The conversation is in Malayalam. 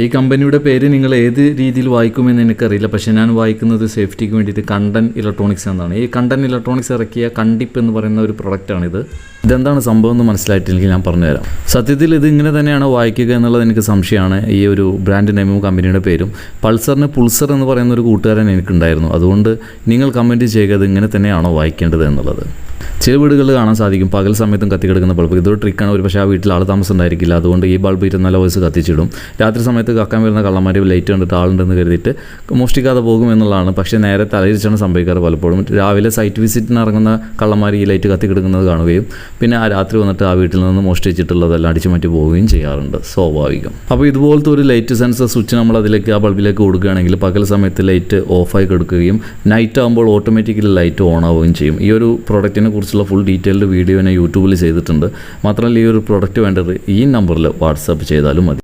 ഈ കമ്പനിയുടെ പേര് നിങ്ങൾ ഏത് രീതിയിൽ വായിക്കുമെന്ന് എനിക്കറിയില്ല, പക്ഷേ ഞാൻ വായിക്കുന്നത് സേഫ്റ്റിക്ക് വേണ്ടിയിട്ട് കണ്ടൻ ഇലക്ട്രോണിക്സ് എന്നാണ്. ഈ കണ്ടൻ ഇലക്ട്രോണിക്സ് ഇറക്കിയ കണ്ടിപ്പ് എന്ന് പറയുന്ന ഒരു പ്രൊഡക്റ്റാണിത്. ഇതെന്താണ് സംഭവം എന്ന് മനസ്സിലായിട്ടില്ലെങ്കിൽ ഞാൻ പറഞ്ഞുതരാം. സത്യത്തിൽ ഇത് ഇങ്ങനെ തന്നെയാണ് വായിക്കുക എന്നുള്ളത് എനിക്ക് സംശയമാണ്. ഈ ഒരു ബ്രാൻഡ് നെയിമും കമ്പനിയുടെ പേരും. പൾസറിന് പുൾസർ എന്ന് പറയുന്ന ഒരു കൂട്ടുകാരൻ എനിക്കുണ്ടായിരുന്നു. അതുകൊണ്ട് നിങ്ങൾ കമൻറ്റ് ചെയ്യുക ഇത് ഇങ്ങനെ തന്നെയാണോ വായിക്കേണ്ടത് എന്നുള്ളത്. ചില വീടുകളിൽ കാണാൻ സാധിക്കും പകൽ സമയത്തും കത്തിക്കിടക്കുന്ന ബൾബ്. ഇതൊരു ട്രിക്കാണ്. ഒരു പക്ഷേ ആ വീട്ടിൽ ആൾ താമസം ഉണ്ടായിരിക്കില്ല, അതുകൊണ്ട് ഈ ബൾബ് 24 hours കത്തിച്ചിടും. രാത്രി സമയത്ത് കക്കാൻ വരുന്ന കള്ളന്മാർ ലൈറ്റ് കണ്ടിട്ട് ആളുണ്ടെന്ന് കരുതിയിട്ട് മോഷ്ടിക്കാതെ പോകും എന്നുള്ളതാണ്. പക്ഷേ നേരെ തലയിരിച്ചാണ് സംഭവിക്കാറ് പലപ്പോഴും. രാവിലെ സൈറ്റ് വിസിറ്റിന് ഇറങ്ങുന്ന കള്ളന്മാർ ഈ ലൈറ്റ് കത്തിക്കിടക്കുന്നത് കാണുകയും പിന്നെ ആ രാത്രി വന്നിട്ട് ആ വീട്ടിൽ നിന്ന് മോഷ്ടിച്ചിട്ടുള്ളതെല്ലാം അടിച്ചു മാറ്റി പോവുകയും ചെയ്യാറുണ്ട്. സ്വാഭാവികം. അപ്പോൾ ഇതുപോലത്തെ ഒരു ലൈറ്റ് സെൻസർ സ്വിച്ച് നമ്മൾ അതിലേക്ക് ആ ബൾബിലേക്ക് കൊടുക്കുകയാണെങ്കിൽ പകൽ സമയത്ത് ലൈറ്റ് ഓഫായി കൊടുക്കുകയും നൈറ്റ് ആകുമ്പോൾ ഓട്ടോമാറ്റിക്കലി ലൈറ്റ് ഓൺ ആവുകയും ചെയ്യും. ഈ ഒരു പ്രോഡക്റ്റിനെ കുറിച്ചുള്ള ഫുൾ ഡീറ്റെയിൽഡ് വീഡിയോ ഞാൻ യൂട്യൂബിൽ ചെയ്തിട്ടുണ്ട്. മാത്രമല്ല ഈ ഒരു പ്രോഡക്റ്റ് വേണ്ടത് ഈ നമ്പറിൽ വാട്സാപ്പ് ചെയ്താലും മതി.